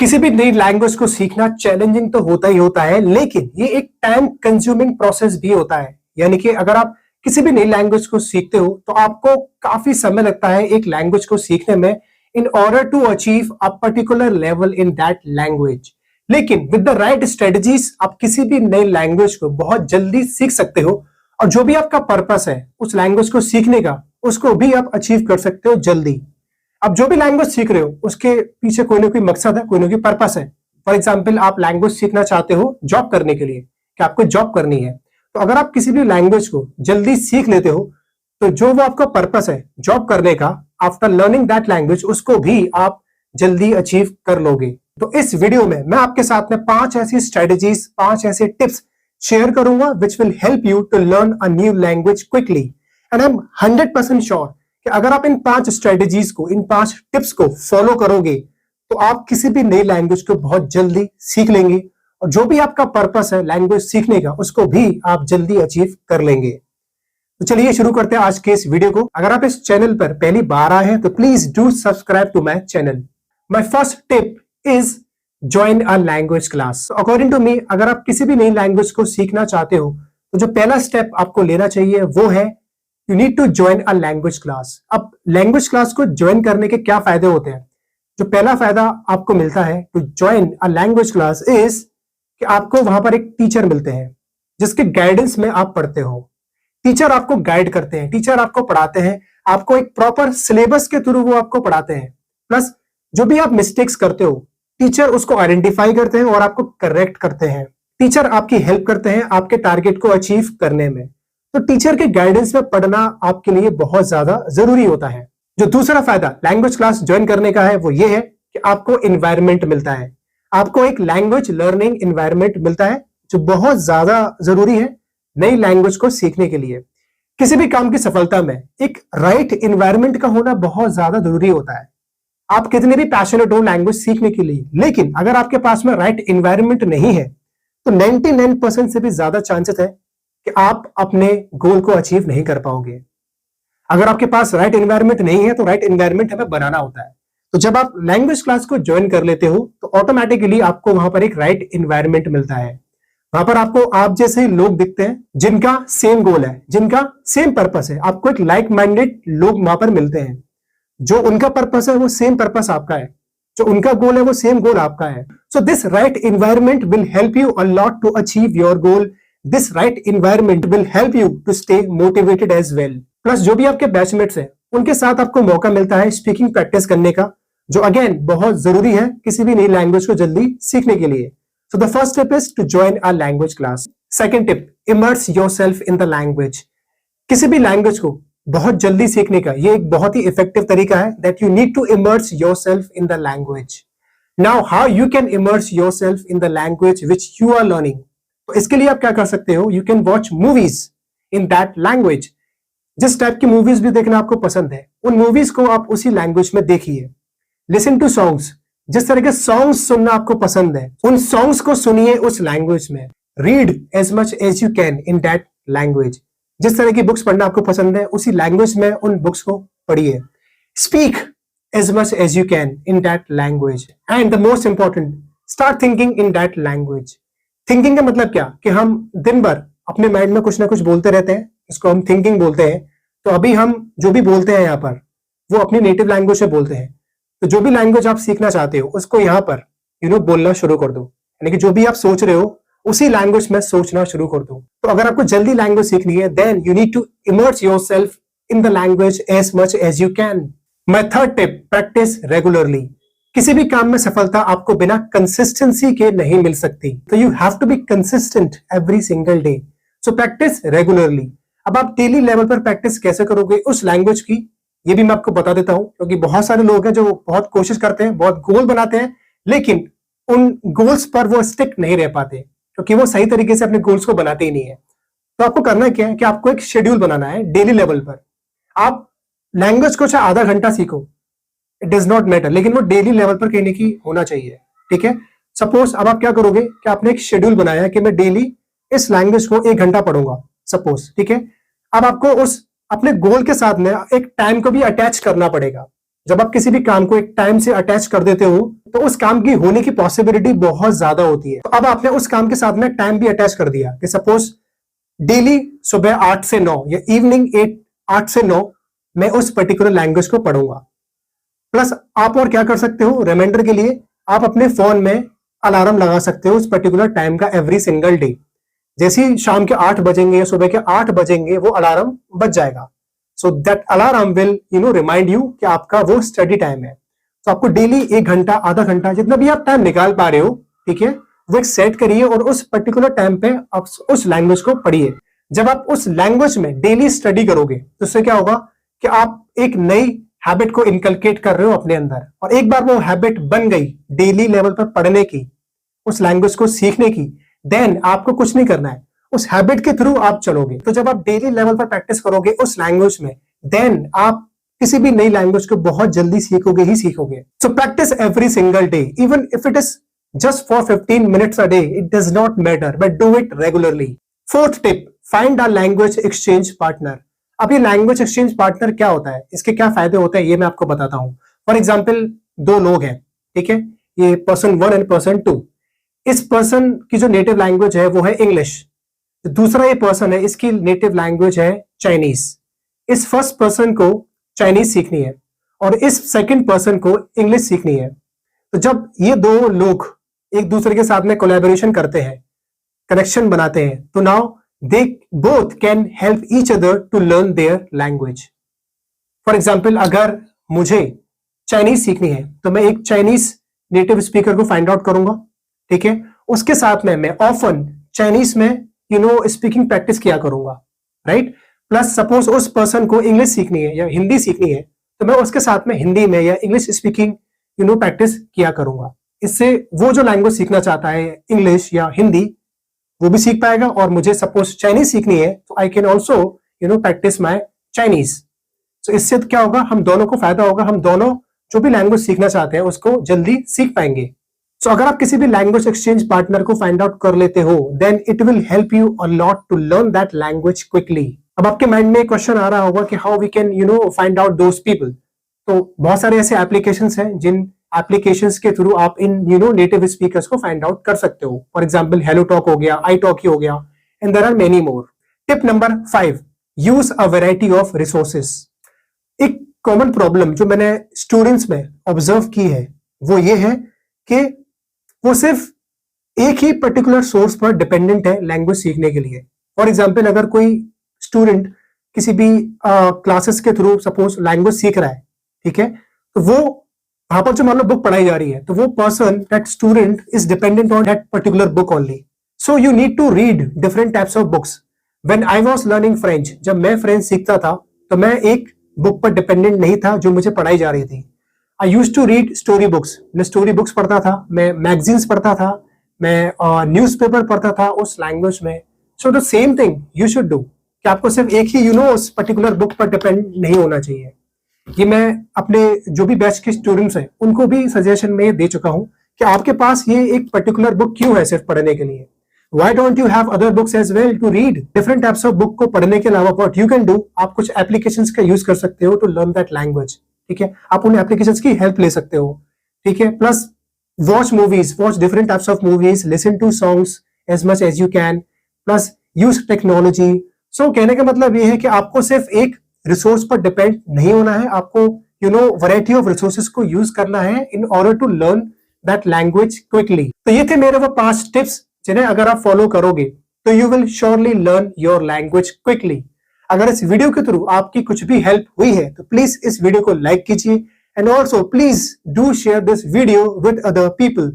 किसी भी नई लैंग्वेज को सीखना चैलेंजिंग तो होता ही होता है, लेकिन ये एक टाइम कंज्यूमिंग प्रोसेस भी होता है। यानी कि अगर आप किसी भी नई लैंग्वेज को सीखते हो तो आपको काफी समय लगता है एक लैंग्वेज को सीखने में, in order to achieve a particular level in that language. लेकिन विद द राइट स्ट्रेटजीज आप किसी भी नई लैंग्वेज को बहुत जल्दी सीख सकते हो, और जो भी आपका पर्पस है उस लैंग्वेज को सीखने का, उसको भी आप अचीव कर सकते हो जल्दी। अब जो भी लैंग्वेज सीख रहे हो उसके पीछे कोई ना कोई मकसद है, कोई ना कोई पर्पस है। फॉर एग्जाम्पल, आप लैंग्वेज सीखना चाहते हो जॉब करने के लिए, कि आपको जॉब करनी है। तो अगर आप किसी भी लैंग्वेज को जल्दी सीख लेते हो तो जो वो आपका पर्पस है जॉब करने का, आफ्टर लर्निंग दैट लैंग्वेज उसको भी आप जल्दी अचीव कर लोगे। तो इस वीडियो में मैं आपके साथ में 5 ऐसी स्ट्रेटेजीज, 5 ऐसे टिप्स शेयर करूंगा which will help you to learn a new language quickly. And I am 100% sure कि अगर आप इन 5 स्ट्रेटेजीज को, इन 5 टिप्स को फॉलो करोगे तो आप किसी भी नई लैंग्वेज को बहुत जल्दी सीख लेंगे, और जो भी आपका पर्पस है लैंग्वेज सीखने का उसको भी आप जल्दी अचीव कर लेंगे। तो चलिए शुरू करते हैं आज के इस वीडियो को। अगर आप इस चैनल पर पहली बार आए हैं तो please do subscribe to my channel. My first tip is join a language class. According to me, अगर आप किसी भी नई लैंग्वेज को सीखना चाहते हो तो जो पहला स्टेप आपको लेना चाहिए वो है you need to join a language class. अब लैंग्वेज क्लास को ज्वाइन करने के क्या फायदे होते हैं? जो पहला फायदा आपको मिलता है to join a language class is कि आपको वहां पर एक टीचर मिलते हैं जिसके गाइडेंस में आप पढ़ते हो। टीचर आपको गाइड करते हैं, टीचर आपको पढ़ाते हैं, आपको एक प्रॉपर सिलेबस के थ्रू वो आपको पढ़ाते हैं। प्लस जो भी आप मिस्टेक्स करते हो टीचर उसको आइडेंटिफाई करते हैं और आपको करेक्ट करते हैं। टीचर आपकी हेल्प करते हैं आपके टारगेट को अचीव करने में। तो टीचर के गाइडेंस में पढ़ना आपके लिए बहुत ज्यादा जरूरी होता है। जो दूसरा फायदा लैंग्वेज क्लास ज्वाइन करने का है वो ये है कि आपको एनवायरनमेंट मिलता है, आपको एक लैंग्वेज लर्निंग एनवायरनमेंट मिलता है जो बहुत ज्यादा जरूरी है नई लैंग्वेज को सीखने के लिए। किसी भी काम की सफलता में एक राइट एनवायरनमेंट का होना बहुत ज्यादा जरूरी होता है। आप कितने भी पैशनेट हो लैंग्वेज सीखने के लिए, लेकिन अगर आपके पास में राइट एनवायरनमेंट नहीं है तो 99% से भी ज्यादा चांसेस है कि आप अपने गोल को अचीव नहीं कर पाओगे। अगर आपके पास राइट एनवायरनमेंट नहीं है तो राइट एनवायरनमेंट हमें बनाना होता है। तो जब आप लैंग्वेज क्लास को ज्वाइन कर लेते हो तो ऑटोमेटिकली आपको वहां पर एक राइट एनवायरनमेंट मिलता है। वहां पर आपको आप जैसे ही लोग दिखते हैं जिनका सेम गोल है, जिनका सेम पर्पस है। आपको एक लाइक माइंडेड लोग वहां पर मिलते हैं, जो उनका पर्पस है वो सेम पर्पस आपका है, जो उनका गोल है वो सेम गोल आपका है। So this right environment will help you a lot to achieve your goal. This right environment will help you to stay motivated as well. Plus जो भी आपके बैचमेट्स हैं उनके साथ आपको मौका मिलता है स्पीकिंग प्रैक्टिस करने का, जो अगेन बहुत जरूरी है किसी भी नई लैंग्वेज को जल्दी सीखने के लिए। So the first step is to join a language class. Second tip, immerse yourself in the language. किसी भी लैंग्वेज को बहुत जल्दी सीखने का ये एक बहुत ही इफेक्टिव तरीका है that you need to immerse yourself in the language. Now how you can immerse yourself in the language which you are learning. तो इसके लिए आप क्या कर सकते हो, you can watch movies in that language. जिस टाइप की मूवीज भी देखना आपको पसंद है उन मूवीज को आप उसी लैंग्वेज में देखिए। लिसन टू सॉन्ग्स, जिस तरह के सॉन्ग्स सुनना आपको पसंद है उन सॉन्ग्स को सुनिए उस लैंग्वेज में। Read as much as you can in that language. जिस तरह की बुक्स पढ़ना आपको पसंद है उसी लैंग्वेज में उन बुक्स को पढ़िए। Speak as much as you can in that language. And the most important, start thinking in that language. Thinking का मतलब क्या कि हम दिन भर अपने माइंड में कुछ ना कुछ बोलते रहते हैं, इसको हम थिंकिंग बोलते हैं। तो अभी हम जो भी बोलते हैं यहाँ पर वो अपनी नेटिव लैंग्वेज में बोलते हैं। तो जो भी लैंग्वेज आप सीखना चाहते हो उसको यहाँ पर बोलना शुरू कर दो। यानी कि जो भी आप सोच रहे हो उसी लैंग्वेज में सोचना शुरू कर दो। तो अगर आपको जल्दी लैंग्वेज सीखनी है then you need to immerse yourself in the language as much as you can. My third tip, practice regularly. किसी भी काम में सफलता आपको बिना कंसिस्टेंसी के नहीं मिल सकती, तो you have to be consistent every single day. So practice regularly. अब आप डेली लेवल पर प्रैक्टिस कैसे करोगे उस लैंग्वेज की, ये भी मैं आपको बता देता हूं। क्योंकि बहुत सारे लोग हैं जो बहुत कोशिश करते हैं, बहुत गोल बनाते हैं, लेकिन उन गोल्स पर वो स्टिक नहीं रह पाते क्योंकि वो सही तरीके से अपने गोल्स को बनाते ही नहीं है। तो आपको करना क्या है कि आपको एक शेड्यूल बनाना है डेली लेवल पर। आप लैंग्वेज को चाहे आधा घंटा सीखो, इट डज नॉट मैटर, लेकिन वो डेली लेवल पर कहने की होना चाहिए। ठीक है, सपोज अब आप क्या करोगे कि आपने एक शेड्यूल बनाया कि मैं डेली इस लैंग्वेज को 1 घंटा पढ़ूंगा सपोज। ठीक है, अब आपको उस अपने गोल के साथ में एक टाइम को भी अटैच करना पड़ेगा। जब आप किसी भी काम को एक टाइम से अटैच कर देते हो तो उस काम की होने की पॉसिबिलिटी बहुत ज्यादा होती है। तो अब आपने उस काम के साथ में टाइम भी अटैच कर दिया कि सपोज डेली सुबह 8 से 9 या इवनिंग 8 से 9 मैं उस पर्टिकुलर लैंग्वेज को पढ़ूंगा। प्लस आप और क्या कर सकते हो, रिमाइंडर के लिए आप अपने फोन में अलार्म लगा सकते हो उस पर्टिकुलर टाइम का एवरी सिंगल डे। जैसे ही शाम के 8 बजेंगे या सुबह के 8 बजेंगे वो अलार्म बज जाएगा। So that alarm will remind you कि आपका वो स्टडी टाइम है। तो आपको डेली 1 घंटा, आधा घंटा, जितना भी आप टाइम निकाल पा रहे हो, ठीक है, वो एक सेट करिए और उस पर्टिकुलर टाइम पे आप उस लैंग्वेज को पढ़िए। जब आप उस लैंग्वेज में डेली स्टडी करोगे तो उससे क्या होगा कि आप एक नई हैबिट को इनकलकेट कर रहे हो अपने अंदर, और एक बार वो हैबिट बन गई डेली लेवल पर पढ़ने की, उस लैंग्वेज को सीखने की, देन आपको कुछ नहीं करना है, उस हैबिट के थ्रू आप चलोगे। तो जब आप डेली लेवल पर प्रैक्टिस करोगे उस लैंग्वेज में, देन आप किसी भी नई लैंग्वेज को बहुत जल्दी सीखोगे ही सीखोगे। So practice every single day, even if it is just for 15 minutes a day, it does not matter, but do it regularly. Fourth tip, find a language exchange partner. अब ये लैंग्वेज एक्सचेंज पार्टनर क्या होता है, इसके क्या फायदे होते हैं, ये मैं आपको बताता हूं। फॉर एग्जाम्पल, 2 लोग हैं, ठीक है, ये पर्सन 1 एंड पर्सन 2। इस पर्सन की जो नेटिव लैंग्वेज है वो है इंग्लिश। दूसरा ये पर्सन है, इसकी नेटिव लैंग्वेज है चाइनीज। इस फर्स्ट पर्सन को चाइनीज सीखनी है और इस सेकंड पर्सन को इंग्लिश सीखनी है। तो जब ये 2 लोग एक दूसरे के साथ में कोलैबोरेशन करते हैं, कनेक्शन बनाते हैं, तो now they both can help each other to learn their language. For example, अगर मुझे चाइनीज सीखनी है तो मैं एक चाइनीज नेटिव स्पीकर को फाइंड आउट करूंगा, ठीक है, उसके साथ में मैं ऑफन चाइनीज में स्पीकिंग प्रैक्टिस किया करूंगा, राइट। प्लस सपोज उस पर्सन को इंग्लिश सीखनी है या हिंदी सीखनी है तो मैं उसके साथ में हिंदी में या इंग्लिश स्पीकिंग प्रैक्टिस किया करूंगा। इससे वो जो लैंग्वेज सीखना चाहता है, इंग्लिश या हिंदी, वो भी सीख पाएगा, और मुझे सपोज चाइनीज सीखनी है तो I can also practice my Chinese. तो इससे क्या होगा, हम दोनों को फायदा होगा, हम दोनों जो भी लैंग्वेज सीखना चाहते हैं उसको जल्दी सीख पाएंगे। सो अगर आप किसी भी लैंग्वेज एक्सचेंज पार्टनर को फाइंड आउट कर लेते हो, then it will help you a lot to learn that language quickly. अब आपके माइंड में क्वेश्चन आ रहा होगा कि how we can find out those people. तो बहुत सारे ऐसे एप्लीकेशंस हैं जिन एप्लीकेशंस के थ्रू आप इन नेटिव स्पीकर्स को फाइंड आउट कर सकते हो। फॉर एग्जांपल, हेलो टॉक हो गया, आई टॉक हो गया, and there are many more. Tip number 5, use a variety of resources. एक कॉमन प्रॉब्लम जो मैंने स्टूडेंट्स में ऑब्जर्व की है वो ये है कि वो सिर्फ एक ही पर्टिकुलर सोर्स पर डिपेंडेंट है लैंग्वेज सीखने के लिए। फॉर एग्जाम्पल, अगर कोई स्टूडेंट किसी भी क्लासेस के थ्रू सपोज लैंग्वेज सीख रहा है, ठीक है, तो वो वहां पर जो मान लो बुक पढ़ाई जा रही है तो वो person, that student is dependent on that particular book only. So you need to read different types of books. When I was learning French, जब मैं फ्रेंच सीखता था तो मैं एक बुक पर डिपेंडेंट नहीं था जो मुझे पढ़ाई जा रही थी। I used to read story books. मैं स्टोरी बुक्स पढ़ता था, मैं मैगजीन्स पढ़ता था, मैं न्यूज़पेपर पढ़ता था उस लैंग्वेज में। So the same thing you should do, कि आपको सिर्फ एक ही उस पर्टिकुलर बुक पर डिपेंड नहीं होना चाहिए। ये मैं अपने जो भी बैच के स्टूडेंट्स हैं उनको भी सजेशन में ये दे चुका हूं कि आपके पास ये एक पर्टिकुलर बुक क्यों है सिर्फ पढ़ने के लिए। Why don't you have other books as well to read? Different types of book को पढ़ने के अलावा what you can do, आप कुछ एप्लीकेशंस का यूज कर सकते हो to learn that language, ठीक है। आप उन एप्लीकेशंस की हेल्प ले सकते हो, ठीक है। Plus watch movies, watch different types of movies, listen to songs as much as you can, plus use technology. So कहने का मतलब ये है कि आपको सिर्फ एक रिसोर्स पर डिपेंड नहीं होना है, आपको वैरायटी ऑफ रिसोर्सेज को यूज करना है in order to learn that language quickly. तो ये थे मेरे वो 5 टिप्स जिन्हें अगर आप फॉलो करोगे तो you will surely learn your language quickly. अगर इस वीडियो के थ्रू आपकी कुछ भी हेल्प हुई है तो प्लीज इस वीडियो को लाइक कीजिए, and also please do share this video with other people.